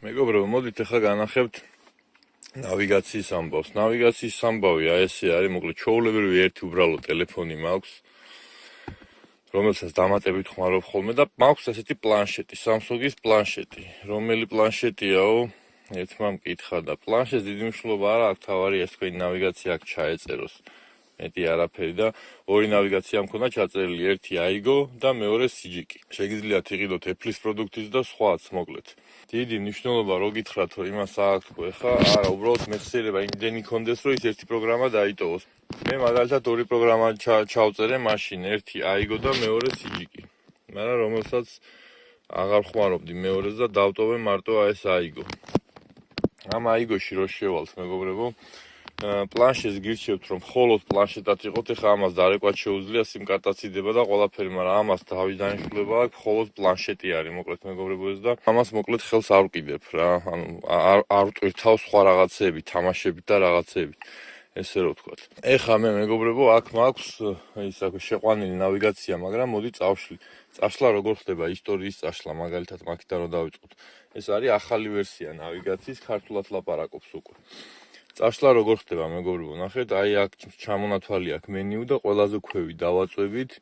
მეგობრებო, მოდით ახლა განახებთ ნავიგაციის ამბავს. ნავიგაციის ამბავი ესე არის, მოკლედ ჩვეულებრივი ერთი უბრალო ტელეფონი მაქვს, რომელსაც დამატებით ხმარობ ხოლმე და მაქვს ასეთი პლანშეტი, Samsung-ის პლანშეტი. რომელი პლანშეტიაო? ერთმა მკითხა და პლანშეტს დიდი მნიშვნელობა არ აქვს, თავარია თქვენი ნავიგაცია აქ ჩაეწეროს. მეტი არაფერი და ორი ნავიგაცია მქონდა ჩაწერილი, ერთი AIGO და მეორე CGIK. შეგიძლიათ იყიდოთ Apple-ის პროდუქტის და სხვაც, მოკლედ. დიდი მნიშვნელობა რო გითხრათ, რომ იმას აქვს ხო ეხა, არა, უბრალოდ მეცდიერება იმდენი კონდეს, რომ ის ერთი პროგრამა დაიტოვოს. მე მაგალითად ორი პროგრამა ჩავწერე მაშინ, ერთი AIGO და მეორე CGIK. მაგრამ რომელსაც აღარ ხმარობდი მეორეს და დავტოვე მარტო ეს AIGO. ამ AIGO-ში რო შევალთ, მეგობრებო, პლანშეტს გირჩევთ, რომ მხოლოდ პლანშეტად იყოთ, ეხლა ამას დარეკვათ შეუძლია, SIM-კარტაც იდება და ყველაფერი, მაგრამ ამას თავის დანიშნულება აქვს, მხოლოდ პლანშეტი არის, მოკლედ მეგობრებო ეს და ამას მოკლედ ხელს არ ვკიდებ რა, ანუ არ ვტვირთავ სხვა რაღაცეები, თამაშებით და რაღაცეებით, ესე რო ვთქვათ. ეხლა მე მეგობრებო, აქ მაქვს ის შეყვანილი ნავიგაცია, მაგრამ მოდი წავშლი. წაშლა როგორ ხდება ისტორიის წაშლა, მაგალითად მაგითაც რო დავიწყოთ. ეს არის ახალი ვერსია ნავიგაციის, ქართულად ლაპარაკობს უკვე. წაშლა როგორ ხდება მეგობრებო, ნახეთ, აი აქ ჩამონათვალი აქვს მენიუ და ყველაზე ქვევი დავაწვევით,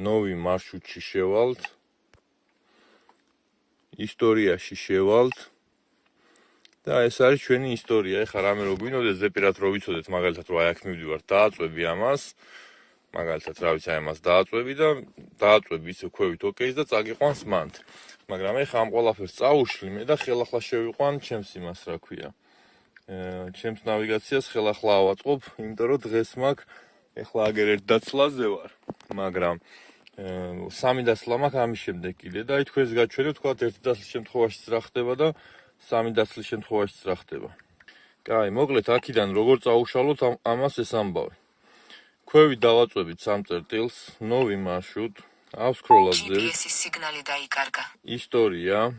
ნოვი მარშრუტში შევალთ, ისტორიაში შევალთ და ეს არის ჩვენი ისტორია. ეხლა რამე რო გვინდოდეს, ზეპირად რო ვიცოდეთ, მაგალითად რო აი აქ მივდივარ, დააწვევი ამას, მაგალითად რა ვიცი, აი ამას დააწვევი და დააწვევი ისე ქვევით ოკეის და წაგიყვანს მანდ. მაგრამ ეხლა ამ ყველაფერს წაუშლი მე და ხელახლა შევიყვან ჩემს იმას, რა ქვია. ჩემს ნავიგაციას ხელახლა ავაწყობ, იმიტომ რომ დღეს მაქვს, ეხლა აგერ ერთ დაცლაზე ვარ, მაგრამ სამი დაცლა მაქვს ამის შემდეგ კიდე და აი თქვენს გაჩვენებთ, თქვათ ერთი დაცლის შემთხვევაშიც რა ხდება და სამი დაცლის შემთხვევაშიც რა ხდება. კაი, მოკლედ აქედან როგორ წაუშალოთ ამას ეს ამბავი. ქვევით დავაწვევით სამ წერტილს, ნოვი მარშრუტ, ავსკროლავდებით, GPS-ის სიგნალი დაიკარგა. ისტორია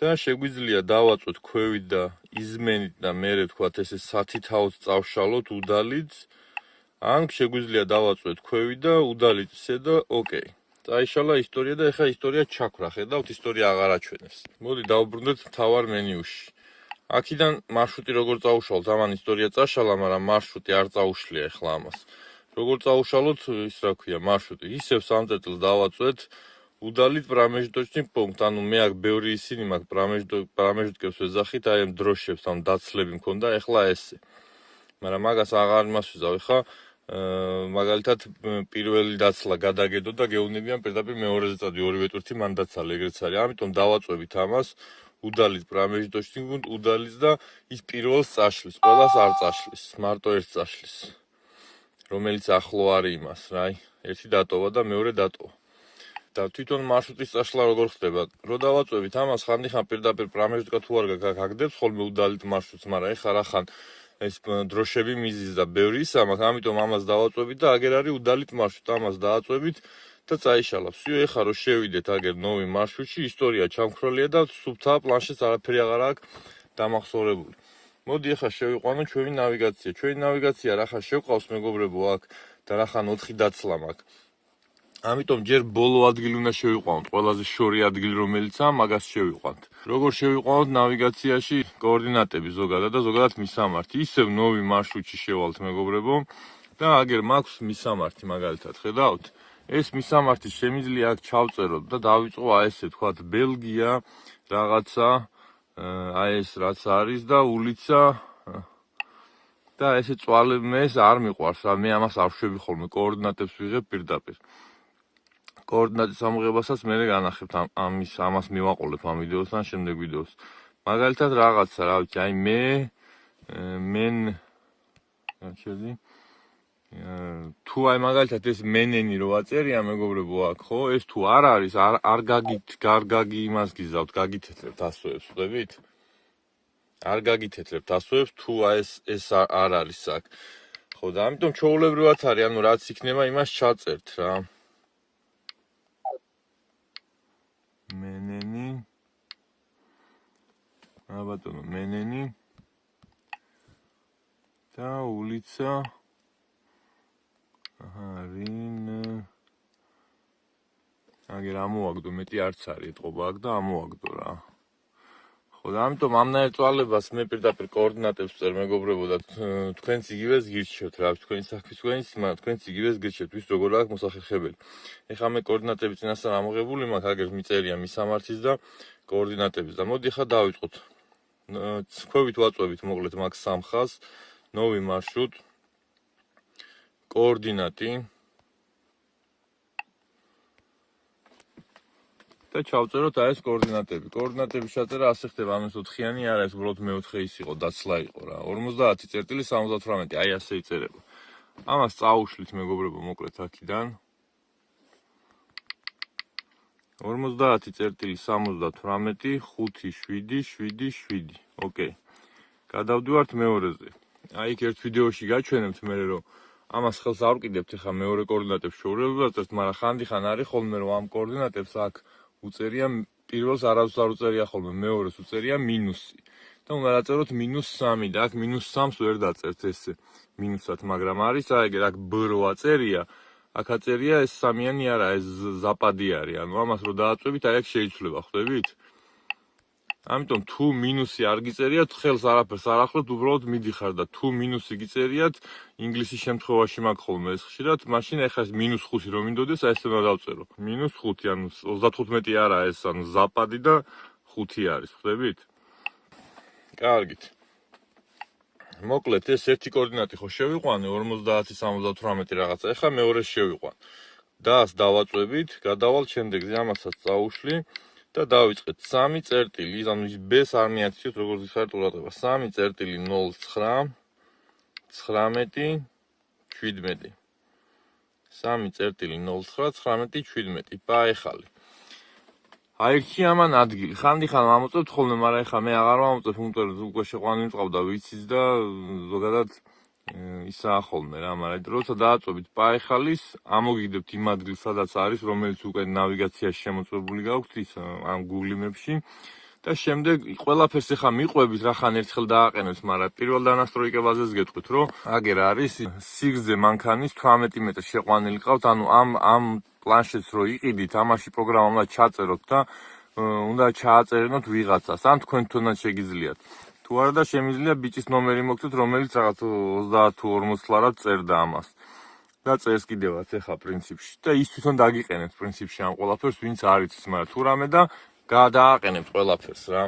და შეგვიძლია დავაწვეთ ქვევით და იზმენით და მერე თქვათ ესე სათითაოდ წავშალოთ udalits, ან შეგვიძლია დავაწვეთ ქვევით და udalits ისე და ოკეი. წაიშალა ისტორია და ეხა ისტორია ჩაქვრა, ხედავთ, ისტორია აღარ აჩვენებს. მოდი დავუბრუნდეთ მთავარ მენიუში. აქედან მარშრუტი როგორ წაუშალოთ, ამან ისტორია წაშალა, მაგრამ მარშრუტი არ წაუშლია ეხლა ამას. როგორ წაუშალოთ, ის რა ქვია, მარშრუტი. ისევ სამ წერტილს დავაწვეთ, udalits промежуточный пункт, ანუ მე აქ ბევრი ისინი მაქვს промежуткებს ვეძახით, აი ამ დროშებს, ამ დაცლები მქონდა, ეხლა ესე. მაგრამ მაგას აღარ იმას ვიზავ, ეხლა მაგალითად პირველი დაცლა გადაგედო და გეუბნებიან პირდაპირ მეორეზე წადი, ორივე ტვირთი მან დაცალე, ეგრეც არის. ამიტომ დავაწვევით ამას, udalits промежуточный пункт, udalits და ის პირველს წაშლის, ყველას არ წაშლის, მარტო ერთს წაშლის. რომელიც ახლო არის იმას, რა, ერთი დატოვა და მეორე დატოვა. და თვითონ მარშრუტის წაშლა როგორ ხდება? რო დავაწვევით ამას, ხანდახან პირდაპირ პრამეჟუტკა თუ არ გაგდებს ხოლმე udalits მარშრუტს, მაგრამ ეხლა რახან ეს დროშები მიზის და ბევრი ისა მაქვს, ამიტომ ამას დავაწვევით და აგერ არის udalits მარშრუტ, ამას დააწვევით და წაიშალა. всё, ეხლა რო შევიდეთ აგერ ნოვი მარშრუტში, ისტორია ჩამქრალია და სუფთა პლანშეტს არაფერი აღარ აქვს დამახსოვრებული. მოდი ეხლა შევიყვანო ჩვენი ნავიგაცია. ჩვენი ნავიგაცია რახან შევყავს მეგობრებო აქ და რახან 4 დაცლა მაქვს. ამიტომ ჯერ ბოლო ადგილი უნდა შევიყვანოთ, ყველაზე შორი ადგილი რომელიცაა, მაგას შევიყვანთ. როგორ შევიყვანოთ ნავიგაციაში კოორდინატები ზოგადად და ზოგადად მისამართი. ისევ ნოვი მარშრუტში შევალთ მეგობრებო და აგერ მაქვს მისამართი მაგალითად, ხედავთ? ეს მისამართი შემიძლია აქ ჩავწეროთ და დავიწყო აი ესე თქვათ ბელგია, რაღაცა, აი ეს რაც არის და ulica და ესე წვალე მე ეს არ მიყვარს, რა მე ამას არ შვები ხოლმე, კოორდინატებს ვიღებ პირდაპირ. კოორდინატის ამოღებასაც მე განახებთ ამას მივაყოლებ ამ ვიდეოსთან შემდეგ ვიდეოს. მაგალითად რაღაცა, რა ვიცი, აი მენ აჩერდი. თუ აი მაგალითად ეს მენენი რო აწერია მეგობრებო აქ, ხო? ეს თუ არ არის, არ გაგი იმას გიზავთ, გაგითეთრებთ ასოებს, ხვდებით? არ გაგითეთრებთ ასოებს, თუ აი ეს არ არის აქ. ხო და ამიტომ ჩვეულებრივად არის, ანუ რაც იქნება იმას ჩაწერთ რა. მენენი აბატონო მენენი და ulica რინ აგერ ამოაგდო, მეტი არც არის ეთყობა აქ და ამოაგდო რა. ხო და ამიტომ ამნაირ წვალებას მე პირდაპირ კოორდინატებს წერ მეგობრებო და თქვენც იგივეს გირჩევთ რა თქვენი საქმის თქვენც იგივეს გირჩევთ ვის როგორ აქვს მოსახერხებელი ეხლა მე კოორდინატები წინასწარ ამოღებული მაქვს აგერ მიწერია მისამართის და კოორდინატების და მოდი ხა დავიწყოთ ქვევით ვაწვევით მოკლედ მაგ სამხას новый маршрут координаты და ჩავწეროთ აი ეს კოორდინატები. კოორდინატების ჩაწერა ასე ხდება, ამას 4-იანი არა, ეს უბრალოდ მე-4 ის იყო, დაცლა იყო რა. 50-78, აი ასე იწერება. ამას წაუშლით მეგობრებო, მოკლედ აქედან. 50-78, 5-7-7-7. ოკეი. გადავდივართ მეორეზე. აი იქ ერთ ვიდეოში გაჩვენებთ მე რომ ამას ხელს არ ვკიდებთ ახლა მეორე კოორდინატებს შოურებულად, მაგრამ ხანდახან არის ხოლმე რომ ამ კოორდინატებს აქ უწერია პირველს არავის არ უწერია ხოლმე მეორეს უწერია მინუსი და უნდა დაწეროთ -3 და აქ -3-ს ვერ დაწერთ ეს მინუსად მაგრამ არის აი ეგ აქ b რო აწერია აქ აწერია ეს სამიანი არა ეს ზაპადი არის ანუ ამას რო დააწვევით აი აქ შეიცვლება ხვდებით ამიტომ თუ მინუსი არ გიწერიათ ხელს არაფერს არ ახლობთ უბრალოდ მიდიხარ და თუ მინუსი გიწერიათ ინგლისის შემთხვევაში მაგ ხოლმე ეს ხშირად მაშინ ეხლა -5 რომ მინდოდეს აი ესე უნდა დავწერო -5 ანუ 35 არა ეს ანუ ზაპადი და 5 არის ხვდებით კარგით მოკლედ ეს ერთი კოორდინატი ხო შევიყვანე 50-78 რაღაცა ეხლა მეორეს შევიყვან და-ს დავაწვევით გადავალ შემდეგზე ამასაც წაუშლი და დავიწყეთ 3 წერტილი, ანუ ის B-ს არ მიაქციოთ როგორც იხარ ყურადღება. 3 წერტილი 0 9 19 17. 3 წერტილი 0 9 19 17. პაეხალი. აირჩი ამან ადგილი. ხანდახან ამოწევთ ხოლმე, მაგრამ ეხლა მე აღარ ამოწევ, იმიტომ რომ უკვე შეყვანილი მწყავდა ვიცით და ზოგადად ისაა ხოლმე რა, მაგრამ როცა დააწვევით პაეხალის, ამოგიგდებთ იმ ადგილს, სადაც არის, რომელიც უკვე ნავიგაციაში შემოწმებული გაქვთ ის ამ Google Maps-ში და შემდეგ ყველაფერს ახლა მიყვებით, რახან ერთხელ დააყენოთ, მაგრამ პირველ დანასტროიკებაზეც გეტყვით, რომ აგერ არის სიგრძე მანქანის 18 მეტრი შეყვანილი ყავთ, ანუ ამ პლანშეტს რო იყიდით, ამაში პროგრამა უნდა ჩაწეროთ და უნდა ჩააწერენოთ ვიღაცას, ან თქვენ თვითონაც შეგიძლიათ. თუ არა და შემიძლია ბიჭის ნომერი მოგცეთ, რომელიც რაღაც 30 თუ 40 ლარად წერდა ამას. და წერს კიდევაც ახლა პრინციპში და ის თვითონ დაგიყენებს პრინციპში ამ ყველაფერს, ვინც არ იცის, მაგრამ თუ რამე და გადააყენებთ ყველაფერს რა.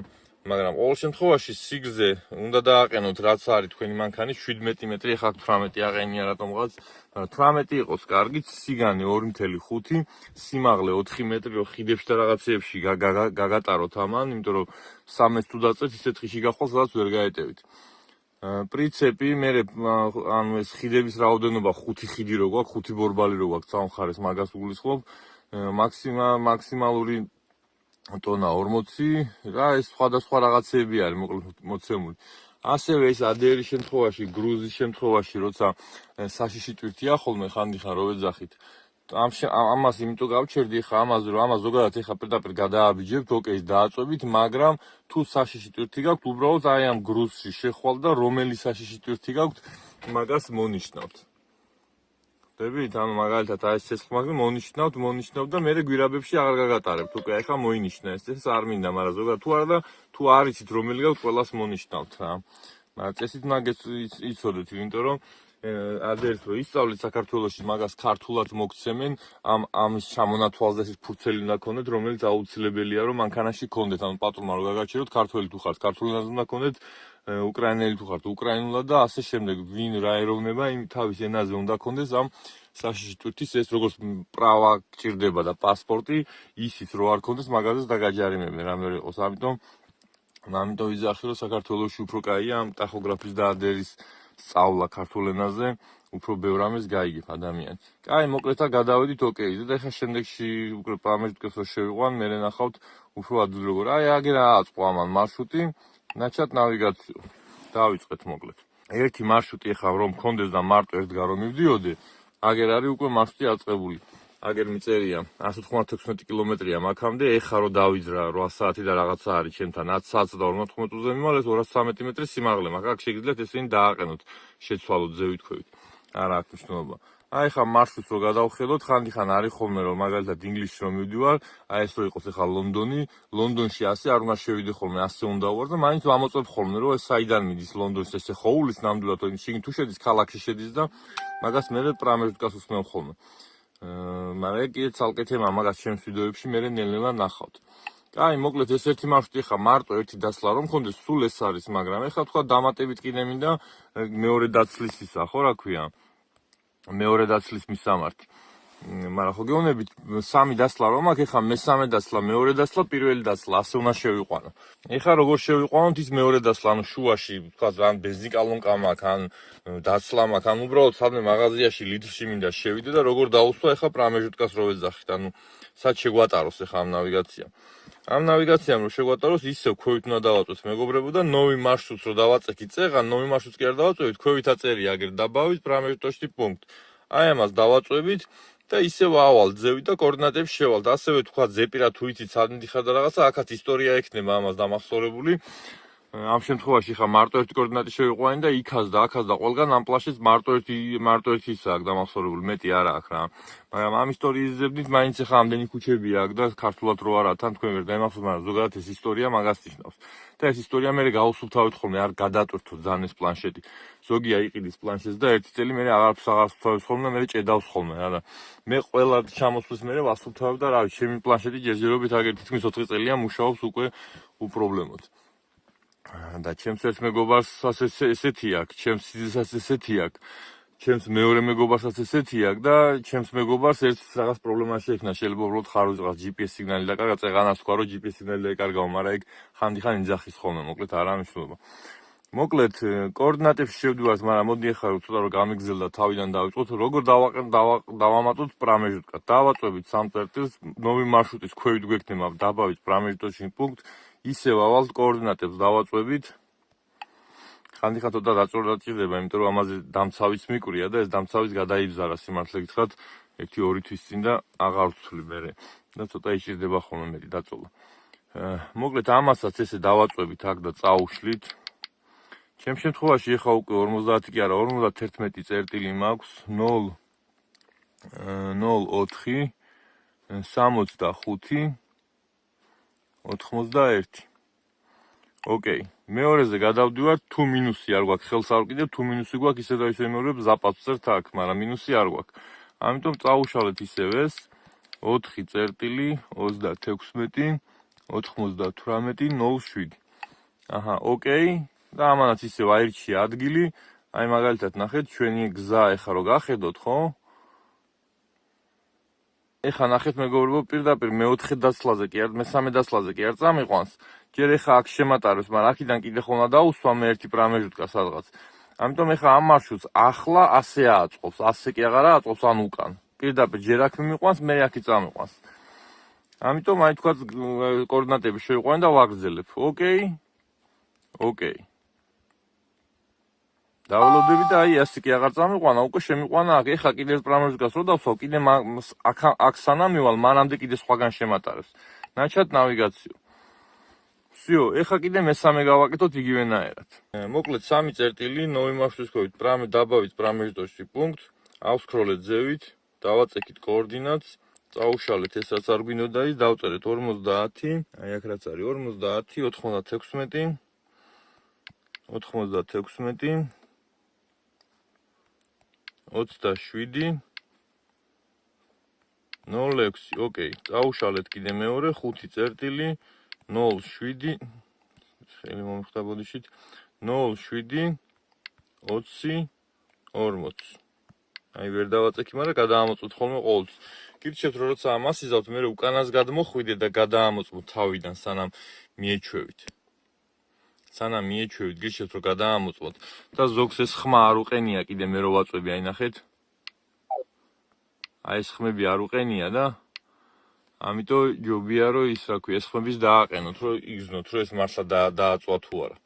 მაგრამ ყოველ შემთხვევაში სიგრძე უნდა დააყენოთ, რაც არის თქვენი მანქანის 17 მეტრი, ახლა 18 აყენია რატომღაც, 18 იყოს კარგით, სიგანი 2.5, სიმაღლე 4 მეტრი, რომ ხიდებში და რაღაცეებში გაგატაროთ ამან, იმიტომ რომ 3-ს თუ დაწერთ, ისეთ ხიში გახვალ, სადაც ვერ გაეტევით. პრინციპი მე ანუ ეს ხიდების რაოდენობა 5 ხიდი რო გვაქვს, 5 ბორბალი რო გვაქვს, სამხარეს მაგას უგულისხმობ, მაქსიმალური ტონა 40 რა ეს სხვადასხვა რაღაცები არის მოკლედ მოცემული. ასევე ეს ADR-ის შემთხვევაში, გრუზის შემთხვევაში, როცა საშიში ტვირთია ხოლმე ხანდახან რო ვეძახით. ამას იმიტომ გავჩერდი ხა ამაზე რომ ამას ზოგადად ეხა პირდაპირ გადააბიჯებთ, ოკეი, დააწვევით, მაგრამ თუ საშიში ტვირთი გაქვთ, უბრალოდ აი ამ გრუზში შეხვალ და რომელი საშიში ტვირთი გაქვთ, მაგას მონიშნავთ. ხდებით, ანუ მაგალითად აი ეს ცეცხლმაგრი მონიშნავთ და მე გვირაბებში აღარ გაგატარებთ. უკვე ახლა მოინიშნა ეს არ მინდა, მაგრამ ზოგადად თუ არა და თუ არ იცით რომელი გაქვთ, ყველას მონიშნავთ რა. მაგრამ წესით მაგას იცოდეთ, იმიტომ რომ ADR-ს რო ისწავლეთ საქართველოში მაგას ქართულად მოგცემენ, ამის ჩამონათვალზე ეს ფურცელი უნდა გქონდეთ, რომელიც აუცილებელია რომ მანქანაში გქონდეთ, ანუ პატრონმა რო გაგაჩეროთ, ქართველი თუ ხართ, ქართული ენაზე უნდა გქონდეთ, უკრაინელი თუ ხართ, უკრაინულად და ასე შემდეგ, ვინ რა ეროვნება, იმ თავის ენაზე უნდა გქონდეს ამ საშიში ტვირთის ეს როგორც პრავა გჭირდება და პასპორტი, ისიც რო არ გქონდეს, მაგაზეც დაგაჯარიმებენ, რამე არ იყოს, ამიტომ ვიზახი რომ საქართველოში უფრო კაია ამ ტახოგრაფის და ADR-ის სწავლა ქართულ ენაზე უფრო ბევრ ამას გაიგებ ადამიანი. კაი, მოკლედ გადავედით ოკეიზე და ეხლა შემდეგში უკვე პარამეტრებს რო შევიყვან, მე ნახავთ უფრო ადვილ როგორ. აი, აგერ აწყო ამან მარშრუტი, ნაჩვენად ნავიგაციო. დავიწყეთ მოკლედ. ერთი მარშრუტი ეხლა რომ მქონდეს და მარტო ერთგან რომ მივდიოდე, აგერ არის უკვე მარშრუტი აწყებული. აგერ მიწერია 196 კილომეტრია მაქამდე, ეხლა რო დავიძრა 8 საათი და რაღაცა არის ჩემთან 10 საათსა და 59-ზე მიმალეს 213 მეტრი სიმაღლე მაქვს. აქ შეგიძლიათ ესენი დააყენოთ, შეცვალოთ, ზევით ქვევით. არა აქვს მნიშვნელობა. აი ხა მარშრუტს რო გადავხედოთ, ხანდახან არის ხოლმე რომ მაგალითად ინგლისში რომ მივდივარ, აი ეს რო იყოს ახლა ლონდონი, ლონდონში ასე არ უნდა შევიდე ხოლმე, ასე უნდა ვარ და მაინც ვამოწმებ ხოლმე რომ ეს საიდან მიდის ლონდონს ესე ხოვლის ნამდვილად შიგნით თუ შედის ქალაქში შედის და მაგას მე პრამეჟუტკას უსმევ ხოლმე. მაგრამ კიდე ცალკე თემა მაგას ჩემს ვიდეოებში მე ნელ-ნელა ნახავთ. აი, მოკლედ ეს ერთი მარშრუტი ხა მარტო ერთი დასლა რომ მქონდეს სულ ეს არის, მაგრამ ეხლა თქვა დამატებით კიდე მინდა მეორე დაცლის ისა, ხო რა ქვია? მეორე დაცლის მისამართი. მაგრამ ხო გეუბნებით სამი დასლა რომ აქ ეხლა მესამე დასლა, მეორე დასლა, პირველი დასლა, ასე უნდა შევიყვანო. ეხლა როგორ შევიყვანოთ ის მეორე დასლა, ანუ შუაში, თქვა ან ბენზინკალონკა მაქვს, ან დასლა მაქვს, ან უბრალოდ სადმე მაღაზიაში ლიტრში მინდა შევიდე და როგორ დავუსვა ეხლა პრამეჟუტკას რო ვეძახით, ანუ სად შეგვატაროს ეხლა ამ ნავიგაციამ. ამ ნავიგაციამ რო შეგვატაროს, ისევ ქვევით უნდა დავაწვეთ მეგობრებო და ნოვი მარშრუტს რო დავაწექით წეღან, ნოვი მარშრუტს კი არ დავაწვევით, ქვევით აწერია აგერ დაბავით პრამეჟუტოში პუნქტ. აი ამას დავაწვევით და ისევ ავალ ძევით და კოორდინატებს შევალთ. ასევე თქვა ზეპირა თუ იცით სად მიდიხარ და რაღაცა, აქაც ისტორია ექნება ამას დამახსოვრებული. ამ შემთხვევაში ხა მარტო ერთი კოორდინატი შევიყვანი და იქაც და აქაც და ყველგან ამ პლაშიც მარტო ერთი ისაა დამახსოვრებული, მეტი არა აქვს რა. მაგრამ ამ ისტორიის ზებდით მაინც ხა ამდენი ქუჩებია აქ და ქართულად რო არა თან თქვენ ვერ დაიმახსოვრებთ, მაგრამ ზოგადად ეს ისტორია მაგას ნიშნავს. და ეს ისტორია მე გავუსუფთავეთ ხოლმე, არ გადატვირთო ძალიან ეს პლანშეტი. ზოგი აიყიდის პლანშეტს და ერთი წელი მე აღარ ვსუფთავებს ხოლმე, მე ჭედავს ხოლმე რა. მე ყველა ჩამოსვლის მე ვასუფთავებ და რა ვიცი, ჩემი პლანშეტი ჯერჯერობით აგერ თითქმის 4 წელია მუშაობს უკვე უპრობლემოდ. და ჩემს ერთ მეგობარსაც ესეთი აქვს, ჩემს სიძესაც ესეთი აქვს, ჩემს მეორე მეგობარსაც ესეთი აქვს და ჩემს მეგობარს ერთ რაღაც პრობლემა შეექმნა, შეიძლება უბრალოდ ხაროს რაღაც GPS სიგნალი დაკარგა, წეღანას თქვა რომ GPS სიგნალი დაეკარგაო, მაგრამ ეგ ხანდახან იძახის ხოლმე, მოკლედ არა მნიშვნელობა. მოკლედ კოორდინატებში შევდივართ, მაგრამ მოდი ახლა ცოტა რომ გამიგზელდა თავიდან დავიწყოთ, როგორ დავამატოთ პრამეჟუტკა. დავაწვევით სამ წერტილს, ნოვი მარშრუტის ქვევით გვექნება დაბავით პრამეჟუტკაში პუნქტ. ისევ ავალთ კოორდინატებს დავაწვევით. ხანდახან ცოტა დაწვრილება, იმიტომ რომ ამაზე დამცავიც მიკვრია და ეს დამცავიც გადაიბზარა სიმართლე გითხრათ 1-2 თვის წინ და აღარ ვცვლი მერე და ცოტა იჭირდება ხოლმე მეტი დაწოლა. მოკლედ ამასაც ესე დავაწვევით აქ და წაუშლით. ჩემ შემთხვევაში ეხა უკვე 50 კი არა 51 წერტილი მაქვს 004 65 91. ოკეი. მეორეზე გადავდივართ, თუ მინუსი არ გვაქვს, ხელს არ ვკიდებ, თუ მინუსი გვაქვს, ისე და ისე მეორე ზაპატს წერთ აქ, მაგრამ მინუსი არ გვაქვს. ამიტომ წაუშალეთ ისევ ეს 4 წერტილი 36 98 07. აჰა, ოკეი. და ამანაც ისევ აირჩია ადგილი. აი მაგალითად ნახეთ, ჩვენი გზა ეხა რო გახედოთ, ხო? ეხა ნახეთ მეგობრებო, პირდაპირ მე-4 დასლაზე კი არ, მე-3 დასლაზე კი არ წამიყვანს. ჯერ ეხა აქ შემატარებს, მაგრამ აქიდან კიდე ხო უნდა დაუსვა მე ერთი პრამეჟუტკა სადღაც. ამიტომ ეხა ამ მარშრუტს ახლა ასე აწყობს, ასე კი აღარა აწყობს, ან უკან. პირდაპირ ჯერ აქ მიმიყვანს, მე აქ წამიყვანს. ამიტომ აი თქვა კოორდინატები შევიყვანი და ვაგრძელებ. ოკეი. ოკეი. დავალოდები და აი ასე კი აღარ წამიყვანა, უკვე შემიყვანა აქ. ეხა კიდე პრამეჟუტკას რო დავსვავ, კიდე აქ სანამ მივალ, მანამდე კიდე სხვაგან შემატარებს. ნაჩვენად ნავიგაციო. всё, ეხა კიდე მე-3 გავაკეთოთ იგივენაერად. მოკლედ 3 წერტილი, ნოვი მარშრუტის ქვევით, დაბავით პრამეჟუტოში პუნქტ, ავსკროლეთ ზევით, დავაწექით კოორდინატს, წაუშალეთ ესაც არ გვინდოდა ის, დავწერეთ 50, აი აქ რაც არის 50, 96, 97, 27, 06, ოკეი, წაუშალეთ კიდე მეორე 5 წერტილი 07, ხელი მომხდა ბოდიშით, 07, 20, 40. აი ვერ დავაწექი, მაგრამ გადაამოწმოთ ხოლმე ყოველთვის. გირჩევთ რომ როცა ამას იზავთ, მე უკანას გადმოხვიდე და გადაამოწმოთ თავიდან, სანამ მიეჩვევით. სანამ მიეჩვევით, გირჩევთ რომ გადაამოწმოთ და ზოგს ეს ხმა არ უყენია კიდე მე რო ვაწვევი, აი ნახეთ. აი ეს ხმები არ უყენია და ამიტომ ჯობია რომ ის რა ქვია, ეს ხმების დააყენოთ, რომ იგზნოთ, რომ ეს მართლა დააწვა თუ არა.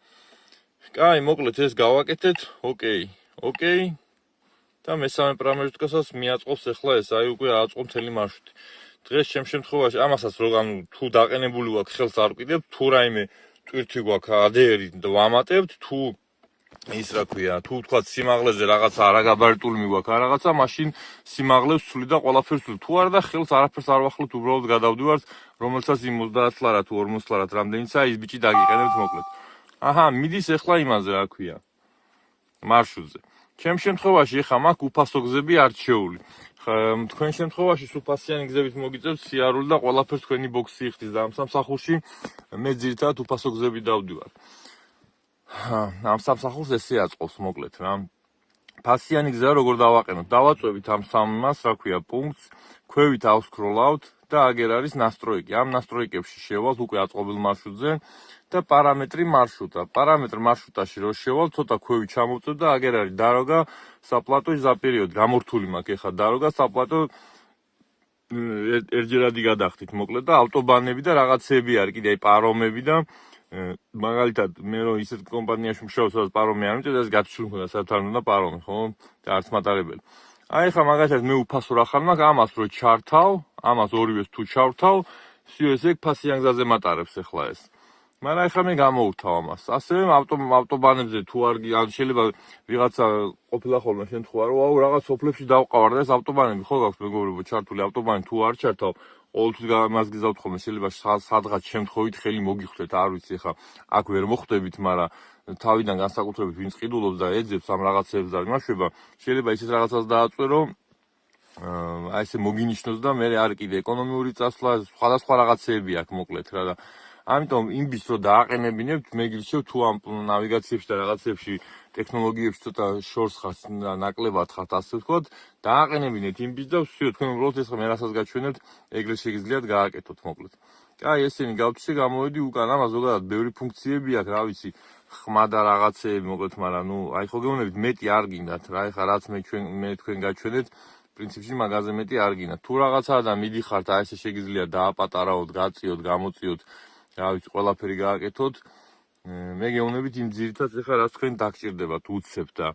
კაი, მოკლედ ეს გავაკეთეთ, ოკეი, ოკეი. და მე-3 პრამეჟუტკასაც მიაწყობს ახლა ეს, აი უკვე აწყო მთელი მარშრუტი. დღეს ჩემ შემთხვევაში ამასაც რო ანუ თუ დაყენებული ვაქვს, ხელს არ ვკიდებ, თუ რაიმე ტვირთი გვაქვს ADR-ით და ვამატებთ, თუ ის რა ქვია, თუ თქვა სიმაღლეზე რაღაცა არაგაბარიტული მიგვაქვს, რაღაცა, მაშინ სიმაღლეს ვცვლი და ყველაფერს ვცვლი. თუ არა და ხელს არაფერს არ ვახლებთ, უბრალოდ გადავდივართ, რომელსაც იმ 30 ლარა თუ 40 ლარა რამდენიცაა, ის ბიჭი დაგიყენებთ მოკლედ. აჰა, მიდის ახლა იმაზე რა ქვია. მარშრუტზე. ჩემ შემთხვევაში ახლა მაქვს უფასო გზები არჩეული. თქვენ შემთხვევაში უფასიანი გზებით მოგიწევთ სიარული და ყველაფერს თქვენი ბოქსი იხდის და ამ სამსახურში მე ძირითადად უფასო გზები დავდივარ. ამ სამსახურს ესე აწყობს მოკლედ რა. ფასიანი გზა როგორ დავაყენოთ? დავაწვევით ამ სამას, რა ქვია, პუნქტს, ქვევით ავსკროლავთ და აგერ არის ნასტროიკი. ამ ნასტროიკებში შევალთ უკვე აწყობილ მარშრუტზე და პარამეტრი მარშრუტა. პარამეტრი მარშრუტაში რო შევალთ, ცოტა ქვევი ჩამოვწევთ და აგერ არის დაროგა საპლატო ზაპერიოდ. გამორთული მაქვს ეხა დაროგა საპლატო ერთჯერადი გადახდით მოკლედ და ავტობანები და რაღაცეები არის კიდე აი პარომები და მაგალითად მე რომ ისეთ კომპანიაში მუშაობ, სადაც პარომი არ მიწევს, ეს გათვლილი მქონდა, სადაც არ უნდა პარომი, ხო? და არც მატარებელი. აი ხა მაგალითად მე უფასო რახან მაქვს, ამას რო ჩართავ, ამას ორივეს თუ ჩავრთავ, всё ესე ფასიან გზაზე მატარებს ახლა ეს. მაგრამ ახლა მე გამოვთავ ამას. ასევე ავტობანებზე თუ არ შეიძლება ვიღაცა ყოფილა ხოლმე შემთხვევა, რომ აუ რაღაც სოფლებში დავყავარ და ეს ავტობანები ხო გაქვს მეგობრებო ჩართული ავტობანი თუ არ ჩართავ ყოველთვის მას გიზავთ ხოლმე შეიძლება სადღაც შემთხვევით ხელი მოგიხვდეთ არ ვიცი ახლა აქ ვერ მოხვდებით მაგრამ თავიდან განსაკუთრებით ვინც ყიდულობს და ეძებს ამ რაღაცებს და იმაშვება შეიძლება ისეთ რაღაცას დააწვერო აი ესე მოგინიშნოს და მე არ კიდე ეკონომიური წასვლა სხვადასხვა რაღაცეები აქვს მოკლედ რა და ამიტომ იმის რო დააყენებინებთ მე გირჩევ თუ ამ ნავიგაციებში და რაღაცებში ტექნოლოგიებში ცოტა შორს ხართ და ნაკლებად ხართ ასე ვთქვათ დააყენებინეთ იმის და всё თქვენ უბრალოდ ეს მე რასაც გაჩვენებთ ეგრე შეგიძლიათ გააკეთოთ მოკლედ. კაი ესენი გავთიშე გამოვედი უკან ამას ზოგადად ბევრი ფუნქციები აქვს რა ვიცი ხმა და რაღაცეები მოკლედ მაგრამ ნუ აი ხო გეუბნებით მეტი არ გინდათ რა ეხლა რაც მე თქვენ გაჩვენეთ პრინციპში მაგაზე მეტი არ გინდათ თუ რაღაცაა და მიდიხართ აი ესე შეგიძლიათ დააპატარაოთ გაწიოთ გამოწიოთ რა ვიცი ყველაფერი გააკეთოთ მე გეუბნებით იმ ძირითადად ეხლა რაც თქვენ დაგჭირდებათ უცებ და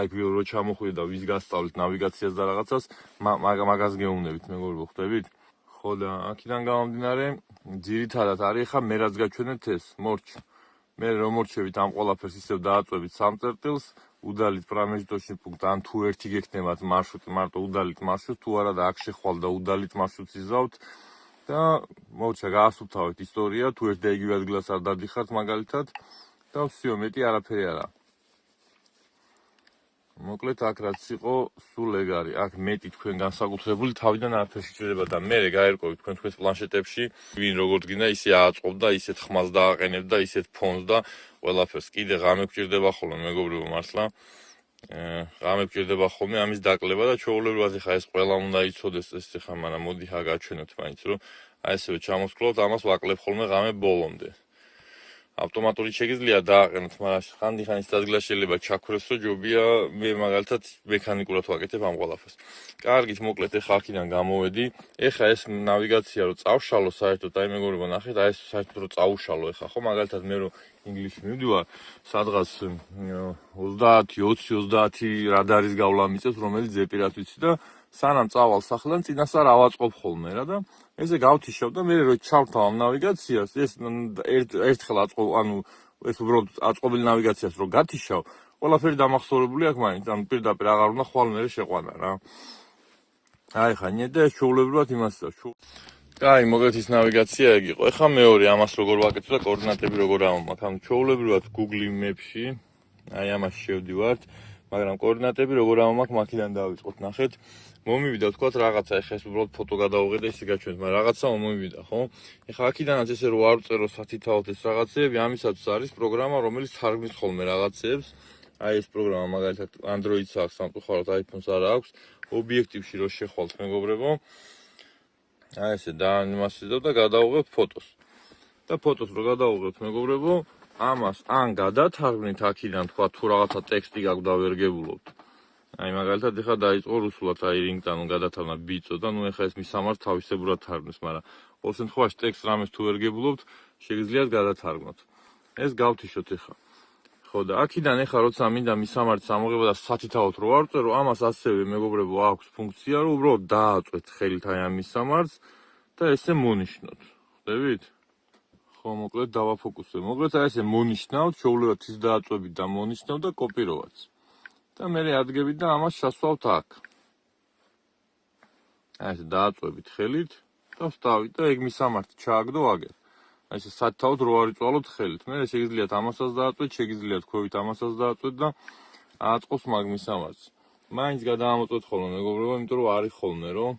აი რო ჩამოხვიდე და ვის გასწავლეთ ნავიგაციას და რაღაცას მაგას გეუბნებით მეგობრებო ხვდებით ხო და აქედან გამომდინარე ძირითადად არის ეხლა მე რაც გაჩვენეთ ეს მორჩ მე რომ მორჩევით ამ ყველაფერს ისევ დააწვევით სამწერტილს udalīt პრამეჟდოში პუნქტ ან თუ ერთი გექნებათ მარშრუტი მარტო udalīt მარშრუტს თუ არა და აქ შეხვალ და udalīt მარშრუტს იზავთ და მოვჩა გაასუფთავეთ ისტორია თუ ერთ და იგივე ადგილას არ დადიხართ მაგალითად და всё მეტი არაფერი არა მოკლედ აქ რაც იყო სულ ეგ არის აქ მეტი თქვენ განსაკუთრებული თავიდან არაფერს შეიძლება და მე გაერკვევით თქვენ თქვენს პლანშეტებში ვინ როგორც გინდა ისე ააწყობდა ისეთ ხმას დააყენებდა და ისეთ ფონს და ყველაფერს კიდე ღამე გჭირდება ხოლმე მეგობრებო მართლა ღამე გჭირდება ხოლმე ამის დაკლება და ჩვეულებრივად ეხა ეს ყველა უნდა იცოდეს ეს ეხა მაგრამ მოდი ხა გაჩვენოთ მაინც რომ აი ესე ჩამოსკროლოთ ამას ვაკლებ ხოლმე ღამე ბოლომდე ავტომატურად შეგიძლია დააყენოთ, მაგრამ ხანდახან ის ადგილას შეიძლება ჩაქროს, რომ ჯობია მე მაგალითად მექანიკურად ვაკეთებ ამ ყველაფერს. კარგით, მოკლედ ეხა აქედან გამოვედი. ეხა ეს ნავიგაცია რომ წავშალო საერთოდ, აი მეგობრებო, ნახეთ, აი ეს საერთოდ რომ წავუშალო ეხა, ხო, მაგალითად მე რომ ინგლისში მივდივარ, სადღაც 30 რადარის გავლა მიწევს, რომელიც ზეპირად ვიცი და სანამ წავალ სახლიდან წინასწარ ავაწყობ ხოლმე რა და ესე გავთიშავ და მე რო ჩავთავ ამ ნავიგაციას ეს ერთხელ აწყობ ანუ ეს უბრალოდ აწყობილი ნავიგაციას რო გათიშავ ყველაფერი დამახსოვრებული აქვს მაინც ანუ პირდაპირ აღარ უნდა ხვალ მე შეყვანა რა აი ხა ნიედა შეულებრივად იმასაც კაი მოგეთ ის ნავიგაცია ეგ იყო ეხა მეორე ამას როგორ ვაკეთებ და კოორდინატები როგორ ამომაქვს ანუ შეულებრივად Google Maps-ში აი ამას შევდივართ მაგრამ კოორდინატები როგორ ამომაქვს მაქედან დავიწყოთ ნახეთ მომივიდა თქვათ რაღაცა ეხა ეს უბრალოდ ფოტო გადავიღე და ისე გაჩვენეთ მაგრამ რაღაცა მომივიდა ხო ეხა აქედანაც ესე რო არ ვწერო სათითაოდ ეს რაღაცეები ამისათვის არის პროგრამა რომელიც თარგმნის ხოლმე რაღაცეებს აი ეს პროგრამა მაგალითად Android-ს აქვს სამწუხაროდ iPhone-ს არ აქვს ობიექტივში რო შეხვალთ მეგობრებო აი ესე დაანიმაციო და გადავიღებთ ფოტოს და ფოტოს რო გადავიღებთ მეგობრებო ამას ან გადათარგმნით აქედან თქვა თუ რაღაცა ტექსტი გაქვს და ვერ გებულობთ აი მაგალითად ეხა დაიწყო რუსულად აი რინგტანო გადათარგმნა ბიწო და ნუ ეხა ეს მისამართს თავისებურად თარგმნის მაგრამ ყოველ შემთხვევაში ტექსტ რამეს თუ ვერ გებულობთ შეგიძლიათ გადათარგმნოთ ეს გავთიშოთ ეხა ხო და აქედან ეხა როცა მინდა მისამართის ამოღება და სათითაოდ რო არ ვწერო ამას ასევე მეგობრებო აქვს ფუნქცია რომ უბრალოდ დააწვეთ ხელით აი ამ მისამართს და ესე მონიშნოთ ხვდებით ხო, მოკლედ დავაფოკუსე. მოკლედ აი ესე მონიშნავთ, შეუძლებლად ის დააწვევით და მონიშნავთ და კოპიროვაც. და მე ადგებით და ამას ჩასვავთ აქ. აი ესე დააწვევით ხელით და ვставით და ეგ მისამართი ჩააგდო აგერ. აი ესე სათაოდ რო არ იწვალოთ ხელით. მე შეგიძლიათ ამასაც დააწვეთ, შეგიძლიათ ქვევით ამასაც დააწვეთ და აწყოს მაგ მისამართს. მაინც გადაამოწვეთ ხოლმე მეგობრებო, იმიტომ რომ არის ხოლმე რომ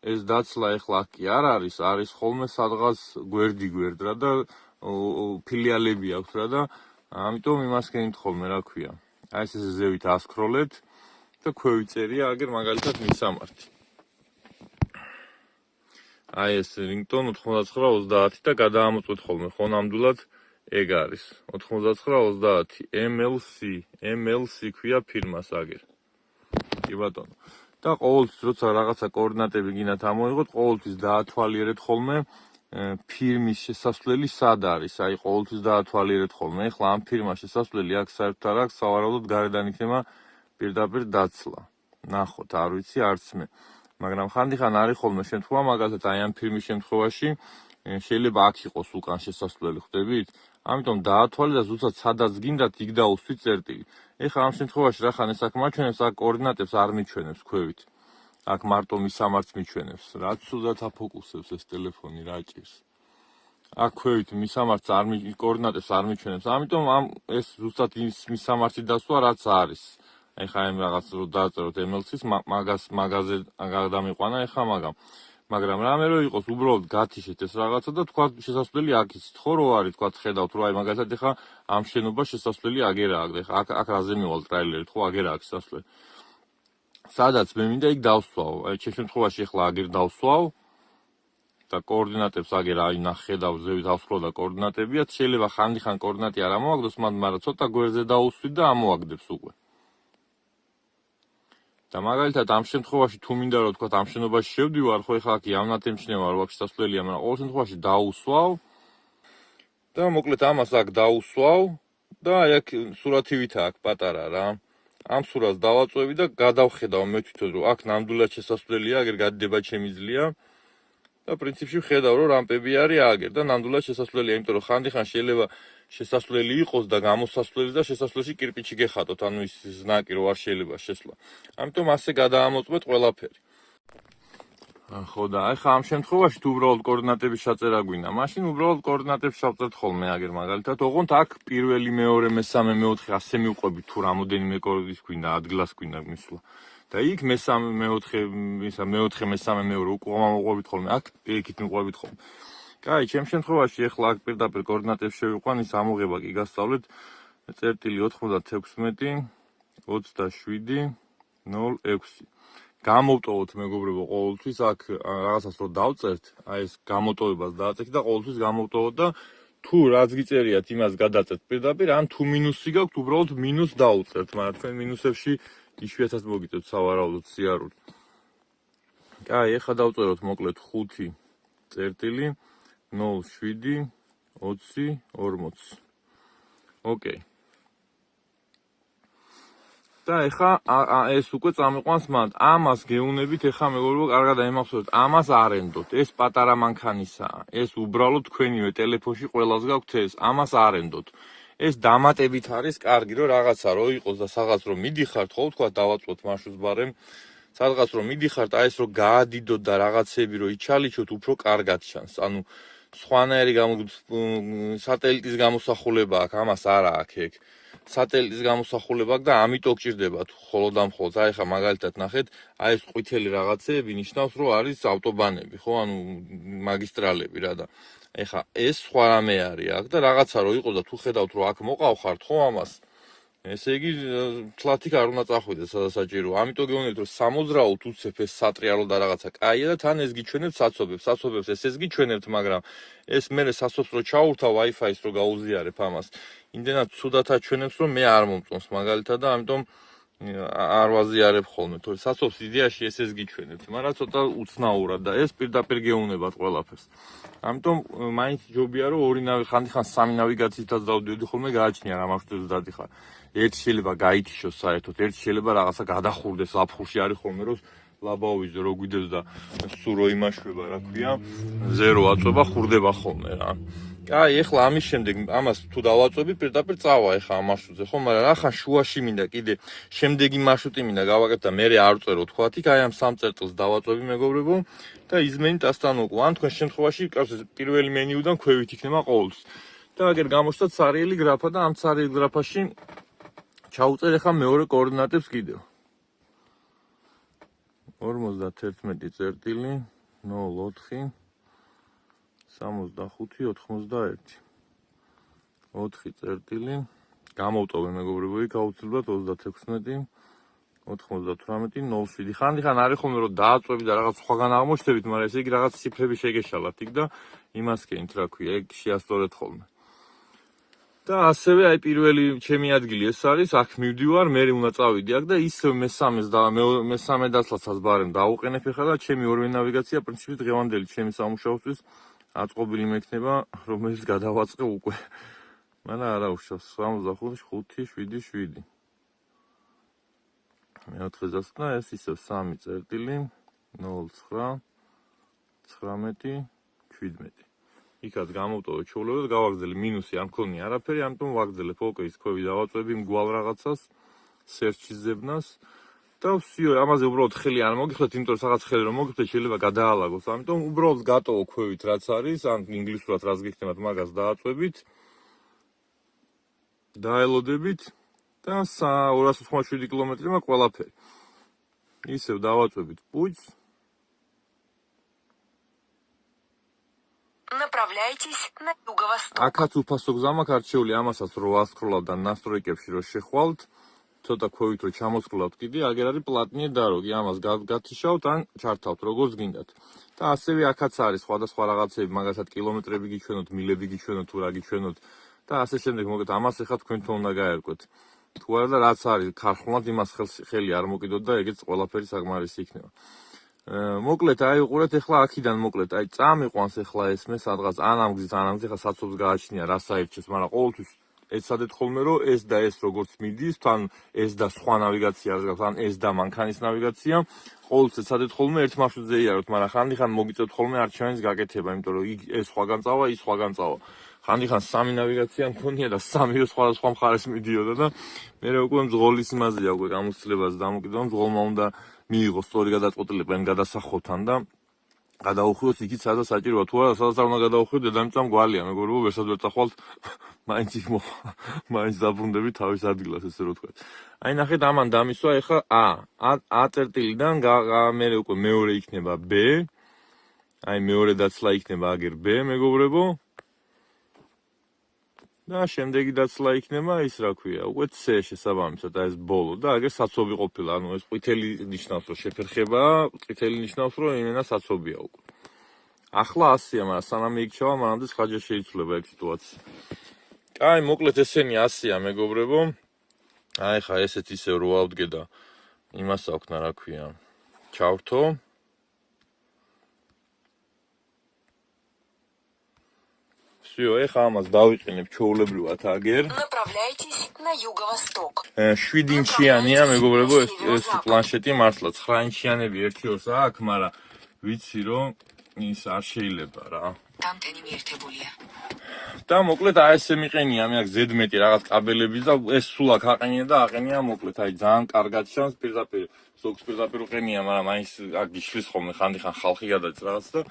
ეს დაცლა ეხლა კი არ არის ხოლმე სადღაც გვერდ-გვერდ და ფილიალები აქვს რა და ამიტომ იმას გენით ხოლმე რა ქვია. აი ეს ზევით ასკროლეთ და ქვევით წერია აგერ მაგალითად მისამართი. აი ეს ringtone 9930 და გადაამოწვეთ ხოლმე ხო ნამდვილად ეგ არის 9930 MLC ქვია ფირმას აგერ. კი ბატონო. და ყოველთვის როცა რაღაცა კოორდინატები გინდათ ამოიღოთ, ყოველთვის დაათვალიერეთ ხოლმე ფირმის შესასვლელი სად არის. აი ყოველთვის დაათვალიერეთ ხოლმე. ეხლა ამ ფირმას შესასვლელი აქ საერთოდ არ აქვს, სავარაუდოდ გარედან იქნება პირდაპირ დაცლა. ნახოთ, არ ვიცი არც მე. მაგრამ ხანდახან არის ხოლმე შემთხვევა, მაგალითად აი ამ ფირმის შემთხვევაში შეიძლება აქ იყოს უკან შესასვლელი, ხვდებით? ამიტომ დაათვალე და ზუსტად სადაც გინდათ იქ დაუსვით წერტილი. ეხლა ამ შემთხვევაში რახან ეს აქ მაჩვენებს, აქ კოორდინატებს არ მიჩვენებს ქვევით. აქ მარტო მისამართს მიჩვენებს. რაც სულად აფოკუსებს ეს ტელეფონი რა ჭირს. აქ ქვევით მისამართს კოორდინატებს არ მიჩვენებს. ამიტომ ეს ზუსტად ის მისამართი დასვა რაც არის. ეხლა ამ რაღაც რო დააწეროთ MLC-ს, მაგაზე გადამიყვანა ეხლა მაგრამ რამე რო იყოს უბრალოდ გათიშეთ ეს რაღაცა და თქვა შესასვლელი აქ იცით ხო რო არის თქვა ხედავთ რომ აი მაგალითად ეხლა ამ შენობას შესასვლელი აგერა აქვს. ეხლა აქ რაზე მივალ ტრაილერით ხო აგერა აქვს შესასვლელი. სადაც მე მინდა იქ დავსვავ. აი ჩემ შემთხვევაში ეხლა აგერ დავსვავ და კოორდინატებს აგერ აი ნახედავ ზევით ავსვრო და კოორდინატებია. შეიძლება ხანდახან კოორდინატი არ ამოაგდოს, მაგრამ ცოტა გვერდზე დაუსვით და ამოაგდებს უკვე. და მაგალითად ამ შემთხვევაში თუ მინდა რომ თქვა ამ შენობაში შევდივარ, ხო ეხლა აქ იავნად ემჩნევა რომ აქ შესასვლელია, მაგრამ ყოველ შემთხვევაში დაუსვავ და მოკლედ ამას აქ დაუსვავ და აი აქ სურათივით აქ პატარა რა. ამ სურათს დავაწვევი და გადავხედავ მე თვითონ რომ აქ ნამდვილად შესასვლელია, აგერ გადდება ჩემი ძლია და პრინციპში ვხედავ რომ რამპები არის აგერ და ნამდვილად შესასვლელია, იმიტომ რომ ხანდახან შეიძლება შესასვლელი იყოს და გამოსასვლელი და შესასვლელში კირპიჩი გეხატოთ, ანუ ის ზნაკი რო არ შეიძლება შესვლა. ამიტომ ასე გადაამოწმეთ ყველაფერი. ხო და ახლა ამ შემთხვევაში თუ უბრალოდ კოორდინატების ჩაწერა გვინდა, მაშინ უბრალოდ კოორდინატებს შევწერთ ხოლმე აგერ მაგალითად, ოღონდ აქ პირველი, მეორე, მესამე, მეოთხე ასე მივყვებით თუ რამოდენიმე კოორდინატის გვინდა, ადგილას გვინდა მისვლა. და იქ მესამე, მეოთხე, მესამე, მეორე უკვე მოვყვებით ხოლმე, აქ იქით მივყვებით ხოლმე. კაი, ჩემ შემთხვევაში ეხლა აქ პირდაპირ კოორდინატებს შევიყვან, ის ამოღება კი გასწავლეთ წერტილი 96 27 06. გამოვტოვოთ მეგობრებო ყოველთვის აქ რაღაცას რო დავწერთ, აი ეს გამოტოვებას დააწესეთ და ყოველთვის გამოვტოვოთ და თუ რაც გიწერიათ იმას გადაწერთ პირდაპირ, ან თუ მინუსი გაქვთ, უბრალოდ მინუს დაუწერთ, მაგრამ თქვენ მინუსებში იშვიათად მოგიწევთ სავარაუდოდ სიარული. კაი, ეხლა დავწეროთ მოკლედ 5 წერტილი 07 20 40. ოკეი. და ეხლა ეს უკვე წამიყვანს მანდ. ამას გეუნებით ეხლა მეგობრებო, კარგად აიმახსოვრეთ, ამას არენდოთ. ეს პატარა მანქანისაა. ეს უბრალოდ თქვენივე ტელეფონში ყველას გაქვთ ეს. ამას არენდოთ. ეს დამატებით არის კარგი, რომ რაღაცა რო იყოს და სადღაც რომ მიდიხართ, ხო თქვა დავაწვოთ მარშრუტს ბარემ. სადღაც რომ მიდიხართ, აი ეს რო გაადიდოთ და რაღაცები რო იჩალიჩოთ, უფრო კარგად ჩანს. ანუ სხვანაირი სატელიტის გამოსახულება აქვს, ამას არა აქვს ეგ. სატელიტის გამოსახულება აქვს და ამიტომ გჭირდებათ მხოლოდ და მხოლოდ. აი ხა მაგალითად ნახეთ, აი ეს ყვითელი რაღაცეები ნიშნავს, რომ არის ავტობანები, ხო, ანუ მაგისტრალები რა და ეხა ეს სხვა რამე არის აქ და რაღაცა რო იყოს და თუ ხედავთ რომ აქ მოყავხართ ხო ამას, ესე იგი თლათი არ უნდა წახვიდეთ სადაც საჭიროა. ამიტომ გეუბნებით რომ სამოძრაოდ უცებ ეს სატრიალო და რაღაცა კაია და თან ეს გიჩვენებთ საცობებს ეს გიჩვენებთ, მაგრამ ეს მერე სასოფს რო ჩაურთავ Wi-Fi-ს რო გაუზიარებ ამას, იმდენად ცუდად აჩვენებს რომ მე არ მომწონს მაგალითად და ამიტომ არ ვაზიარებ ხოლმე, თორე სასოფს იდეაში ეს გიჩვენებთ, მაგრამ ცოტა უცნაურად და ეს პირდაპირ გეუნებათ ყველაფერს. ამიტომ მაინც ჯობია რომ ორი ხანდახან სამი ნავიგაციითაც დავდიოდი ხოლმე, გააჩნია რა მარშრუტებზე დადიხარ. ერთი შეიძლება გაითიშოს საერთოდ, ერთი შეიძლება რაღაცა გადახურდეს, აფხურში არის ხოლმე რომ ლაბაოვიძე რო გვიდეს და სულ რო იმაშვება, რა ქვია, ზერო აწובה ხურდება ხოლმე რა. აი, ეხლა ამის შემდეგ ამას თუ დავაწვევი, პირდაპირ წავა ეხლა ამ მარშრუტზე, ხო, მაგრამ ახლა შუაში მინდა კიდე შემდეგი მარშრუტი მინდა გავაკეთო და მე არ წერო თქვათ, იქ აი ამ 3 წერტილს დავაწვევი მეგობრებო და იზმენით ასთან უკვე. ან თქვენ შემთხვევაში პირველი მენიუდან ქვევით იქნება ყოველთვის. და აგერ გამოჩნდა ცარიელი გრაფა და ამ ცარიელ გრაფაში ჩაუწერ ეხლა მეორე კოორდინატებს კიდევ. 51 წერტილი 0 4 65 91 4 წერტილი გამოვტოვე მეგობრებო იქ აუცილებლად 36 98 07 ხანდახან არის ხოლმე რომ დააწვევი და რაღაც სხვაგან აღმოჩნდებით, მაგრამ ესე იგი რაღაც ციფრები შეგეშალათ იქ და იმას კენით რა ქვია, ეგ შეასწორეთ ხოლმე. და ასევე აი პირველი ჩემი ადგილი ეს არის, აქ მივდივარ, მე უნდა წავიდი აქ და ისევ მესამეს და მესამე დაცლასაც ბარემ დავუყენებ ახლა და ჩემი ორივე ნავიგაცია პრინციპით დღევანდელი ჩემი სამუშაოსთვის აწყობილი მექნება, რომელიც გადავაწყე უკვე. მაგრამ არა უშავს 65 5 7 7 მეოთხე დასკვნა ეს ისევ 3 წერტილი 09 19 17 იქაც გამოვტოვე ჩაულობ და გავაგრძელე მინუსი არ მქონია არაფერი, ამიტომ ვაგრძელებ ოკეის ქვევი დავაწვევი მგვალ რაღაცას სერჩის ზებნას და ვსიო ამაზე უბრალოდ ხელი არ მოგიხდეთ, იმიტომ რომ რაღაც ხელი რომ მოგიხდეთ შეიძლება გადაალაგოს, ამიტომ უბრალოდ გატოვო ქვევით რაც არის, ან ინგლისურად რაც გიქნებათ მაგას დააწვევით დაელოდებით და 287 კილომეტრი მაქვს ყველაფერი. ისევ დავაწვევით პუჩს. Направляйтесь на юго-восток. აქაც უფასო გზა მაქვს არჩეული, ამასაც რო ასკროლავ და ნასტროიკებში რო შეხვალთ, ცოტა ქვევით რო ჩამოსკროლავთ კიდე, აგერ არის პლატნიე დაროგი, ამას გათიშავთ ან ჩართავთ როგორც გინდათ. და ასევე აქაც არის სხვადასხვა რაღაცები, მაგალითად კილომეტრები გიჩვენოთ, მილები გიჩვენოთ, თუ რა გიჩვენოთ და ასე შემდეგ, მოგეთ ამას ახლა თქვენთან უნდა გაერკვეთ. თუ არა და რაც არის ქარხნულად იმას ხელი არ მოკიდოთ და ეგეც ყველაფერი საკმარისი იქნება. მოკლედ აი უყურეთ ახლა აქიდან მოკლედ აი წამიყვანს ახლა ესმე სადღაც ან ამ გზით ახლა საცობს გააჩნია რა საერთოს, მაგრამ ყოველთვის ეცადეთ ხოლმე რომ ეს და ეს როგორც მიდის, თან ეს და სხვა ნავიგაცია არის გაქვს, ან ეს და მანქანის ნავიგაცია, ყოველთვის ეცადეთ ხოლმე ერთ მარშრუტზე იაროთ, მაგრამ ხანდახან მოგიწევთ ხოლმე არჩევნის გაკეთება, იმიტომ რომ ეს სხვაგან წავა, ის სხვაგან წავა. ხანდახან სამი ნავიგაცია მქონია და სამიო სხვადასხვა მხარეს მიდიოდა და მე უკვე მძღოლის იმაზეა უკვე გამოცდილებას დამოკიდო, მძღოლმა უნდა მიიღოს სწორი გადაწყვეტილება იმ გადასახოდთან და გადაუხვიოს იქით სადაც საჭიროა, თუ არა სადაც არ უნდა გადაუხვიოთ, დედამიწა მგვალია, მეგობრებო, ვერსად ვერ წახვალთ, მაინც დაბრუნდებით თავის ადგილას, ესე რომ ვთქვათ. აი ნახეთ, ამან დამისვა ეხლა A წერტილიდან მე უკვე მეორე იქნება B, აი მეორე დაცლა იქნება აგერ B, მეგობრებო. და შემდეგი დაცლა იქნება ის რა ქვია, უკვე C შესაბამისად ეს ბოლო და აგერ საცობი ყოფილა, ანუ ეს ყვითელი ნიშნავს რომ შეფერხებაა, ყვითელი ნიშნავს რომ იმენა საცობია უკვე. ახლა 100-ია, მაგრამ სანამ იქჩავა, მანამდე ხაჯა შეიცვლება ეგ სიტუაცია. აი, მოკლედ ესენი 100-ია, მეგობრებო. აი ხა ესეც ისევ რო ავდგე და იმას აქვთ რა ქვია, ჩავრთო. Всё, ეხა ამას დავიყენებ ჩაულებრივად აგერ. Направляйтесь на юго-восток. 7 ინჩიანია, მეგობრებო, ეს პლანშეტი მართლა 9 ინჩიანები 1-2 აქვს, მაგრამ ვიცი რომ ის არ შეიძლება რა. Тамтენი მიერთებულია. და მოკლედ აი ესე მიყენია, მე აქ ზედმეტი რაღაც კაბელები და ეს სულ აქ აყენია და აყენია მოკლედ, აი ძალიან კარგად ჩანს პირდაპირ, ზოგს პირდაპირ უყენია, მაგრამ აი ეს აქ გიშლის ხოლმე ხანდახან ხალხი გადაჭრ რაღაც და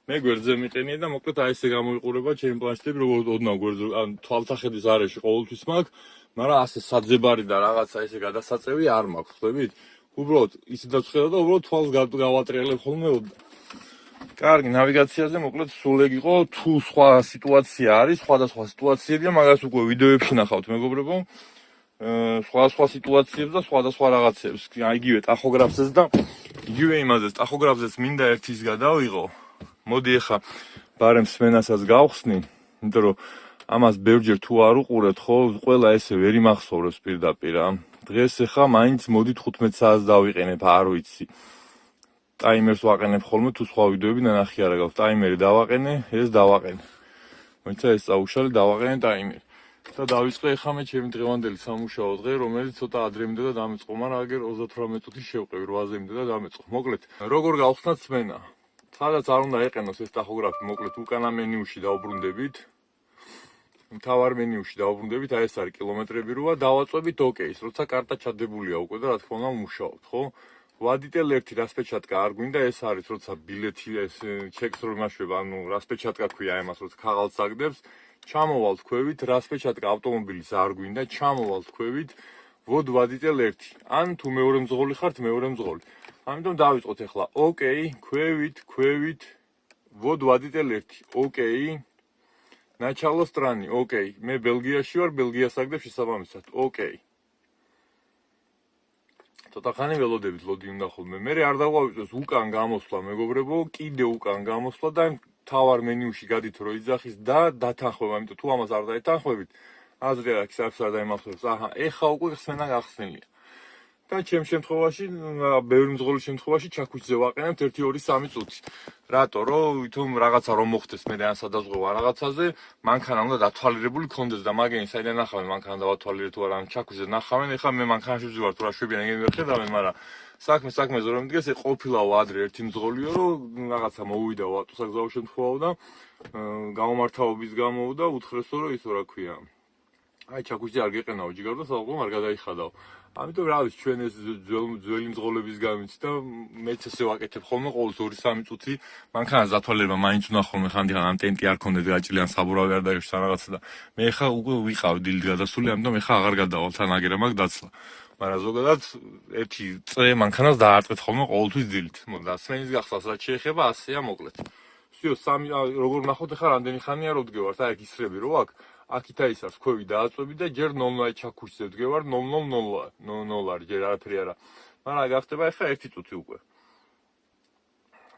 მე გვერდზე მიყენია და მოკლედ აი ესე გამოიყურება ჩემი პლანშეტები, როგორც ოდნავ გვერდზე ან თვალთახედის არეში ყოველთვის მაქვს, მაგრამ ასე საძებარი და რაღაცა ესე გადასაწევი არ მაქვს, ხვდებით? უბრალოდ ისე დავწხედა და უბრალოდ თვალს გავატრიალებ ხოლმე ოდნავ. კარგი, ნავიგაციაზე მოკლედ სულ ეგ იყო, თუ სხვა სიტუაცია არის, სხვადასხვა სიტუაციებია, მაგას უკვე ვიდეოებში ნახავთ, მეგობრებო. სხვადასხვა სიტუაციებს და სხვადასხვა რაღაცებს, აი იგივე ტახოგრაფზეც და იგივე იმაზეც, ტახოგრაფზეც მინდა ერთის გადავიღო. მოდი ახლა ბარემ სმენასაც გავხსნი, იმიტომ რომ ამას ბევრჯერ თუ არ უყურებთ, ხო, ყველა ესე ვერ იმახსოვრებს პირდაპირ რა. დღეს ახლა მაინც მოდი 15 საათს დავიყენებ, არ ვიცი. ტაიმერს ვაყენებ ხოლმე, თუ სხვა ვიდეოები ნანახი არა გაქვს. ტაიმერი დავაყენე, ეს დავაყენე. მოიცა ეს წაუშალე, დავაყენე ტაიმერი. და დავიწყე ახლა მე ჩემი დღევანდელი სამუშაო დღე, რომელიც ცოტა ადრე მინდა და დამეწყო, მაგრამ აგერ 38 წუთი შევყევი, 8-ზე მინდა და დამეწყო. მოკლედ, როგორ გავხსნათ სმენა? სადაც არ უნდა ეყენოს ეს ტახოგრაფი, მოკლედ უკანა მენიუში დავბრუნდებით. მთავარ მენიუში დავუბრუნდებით, აი ეს არის კილომეტრები როა, დავაწვევით ოკეის, როცა კარტა ჩადებულია უკვე და რა თქმა უნდა მუშაობთ, ხო? ვადიტელ ერთი რასპეჩატკა არ გვინდა, ეს არის, როცა ბილეთი ეს ჩეკს რომ მაშვება, ანუ რასპეჩატკა ქვია იმას, როცა ქაღალდს აგდებს, ჩამოვალ თქვევით, რასპეჩატკა ავტომობილის არ გვინდა, ჩამოვალ თქვევით, ვოდ ვადიტელ ერთი. ან თუ მეორე მძღოლი ხართ, მეორე მძღოლი. ამიტომ დავიწყოთ ახლა, ოკეი, ქვევით, ვოდ ვადიტელ ერთი, ოკეი. Начало страны, окей. მე ბელგიაში ვარ, ბელგიას აგდებ შესაბამისად. ოკეი. ცოტა ხანი ველოდებით, ლოდი უნდა ხოლმე. მე არ დავავიწოს უკან გამოსვლა, მეგობრებო, კიდე უკან გამოსვლა და თავარ მენიუში გადით რო იძახის და დათანხმება, იმიტომ თუ ამას არ დაეთანხმებით, აზრი არ აქვს, არც არ დაიმახსოვრებს. აჰა, ეხა უკვე ხსენა გახსნილია. და ჩემ შემთხვევაში, ბევრი მძღოლის შემთხვევაში ჩაქუჩზე ვაყენებთ 1 2 3 წუთი. რატო? რომ ვითომ რაღაცა რომ მოხდეს მე ან სადაზღვევა რაღაცაზე, მანქანა უნდა დათვალიერებული კონდეს და მაგენი საიდან ნახავენ მანქანა დავათვალიერე თუ არა, ჩაქუჩზე ნახავენ, ეხლა მე მანქანაში ვზივარ თუ რა შვებიან, ეგენი ვერ ხედავენ, მაგრამ საქმე ზორ მდგეს, ყოფილაო ადრე ერთი მძღოლიო, რომ რაღაცა მოვიდა ავტოსაგზაო შემთხვევაო და გამომართავობის გამო და უთხრესო რომ ისო რა ქვია. აი ჩაქუჩზე არ გეყენაო ჯიგარ და საუბრობ არ გადაიხადაო. ამიტომ რა ვიცი ჩვენ ეს ძველი მძღოლების გამიც და მეც ესე ვაკეთებ ხოლმე ყოველს 2-3 წუთი მანქანას დათვალიერება მაინც უნდა ხოლმე ხანდახან ამ ტენტი არ ქონდეთ გაჭილი ან საბურავი არ დაიშვს რაღაცა და მე ხა უკვე ვიყავ დილით გადასული ამიტომ ეხა აღარ გადავალ თან აგერა მაგ დაცლა მაგრამ ზოგადად ერთი წრე მანქანას დაარტყეთ ხოლმე ყოველთვის დილით და სმენის გახსავს რაც შეეხება ასეა მოკლედ всё სამი როგორ ნახოთ ეხა რამდენი ხანია რო ვდგევართ აი აქ ისრები რო აქ აქით აი ის არის ქვევი დააწვევი და ჯერ 0-0 ჩაქუჩზე ვდგევარ 0-0 ჯერ არაფერი არა მაგრამ გახდება ეხა 1 წუთი უკვე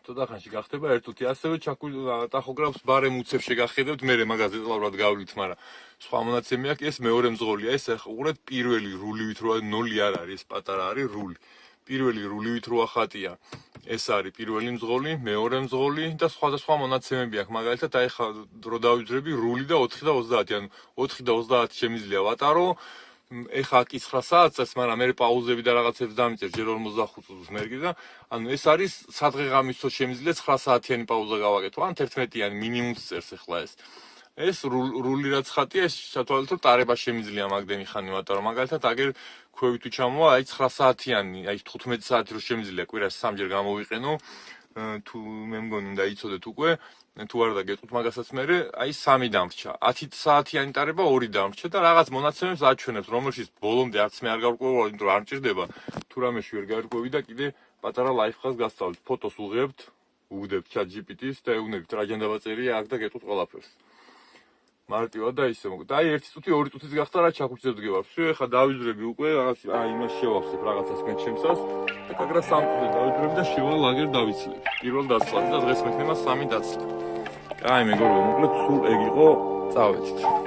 ცოტა ხანში გახდება 1 წუთი ასევე ტახოგრაფს ბარემ უცებ შეგახედებთ მე მაგაზე ლავრად გავლით მაგრამ სხვა მონაცემი აქვს ეს მეორე მძღოლია ეს ახლა უყურეთ პირველი რულივით რო 0 არ არის ეს პატარა არის რული პირველი რულივით რო ახატია ეს არის პირველი მძღოლი, მეორე მძღოლი და სხვადასხვა მონაცემები აქვს. მაგალითად, აი ხა რო დავიძრები რული და 4 და 30, ანუ 4 და 30 შემიძლია ვატარო. ეხა 9 საათს, მაგრამ მე პაუზები და რაღაცებს დამიწერ, ჯერ 45 წუთს მერგი და ანუ ეს არის სადღეღამისო შემიძლია 9 საათიანი პაუზა გავაკეთო, ან 11-იანი მინიმუმს წერს ახლა ეს. ეს რული რაც ხატია, ეს შეთვალეთ რომ ტარება შემიძლია მაგდენი ხანი ვატარო. მაგალითად, აგერ ქვევით თუ ჩამოვა, აი 9 საათიანი, აი 15 საათი რო შემიძლია კვირაში 3-ჯერ გამოვიყენო, თუ მე მგონი უნდა იცოდეთ უკვე, თუ არ დაგეწყოთ მაგასაც მე, აი 3 დამრჩა. 10 საათიანი ტარება 2 დამრჩა და რაღაც მონაცემებს აჩვენებს, რომელშიც ბოლომდე არც მე არ გავყვევა, იმიტომ რომ არ მჭირდება, თუ რამეში ვერ გავყვევი და კიდე პატარა ლაიფხას გასწავლით. ფოტოს უღებთ, უგდებთ ChatGPT-ს და ეუბნებით რა აჯანდა დაწერია აქ და გეტყვით ყველაფერს. მარტივად და ისე მოკლედ. აი 1 წუთი 2 წუთიც გახდა რა ჩაქუჩზე ვდგევარ. всё, ეხა დავიძრები უკვე რაღაც აი იმას შევავსებ რაღაცას მე ჩემსას. და კაგრა 3 წუთი დავიძრები და შევალ ლაგერ დავიცლებ. პირველ დაცლას და დღეს მექნება 3 დაცლა. კაი მეგობრებო, მოკლედ სულ ეგ იყო, წავედით.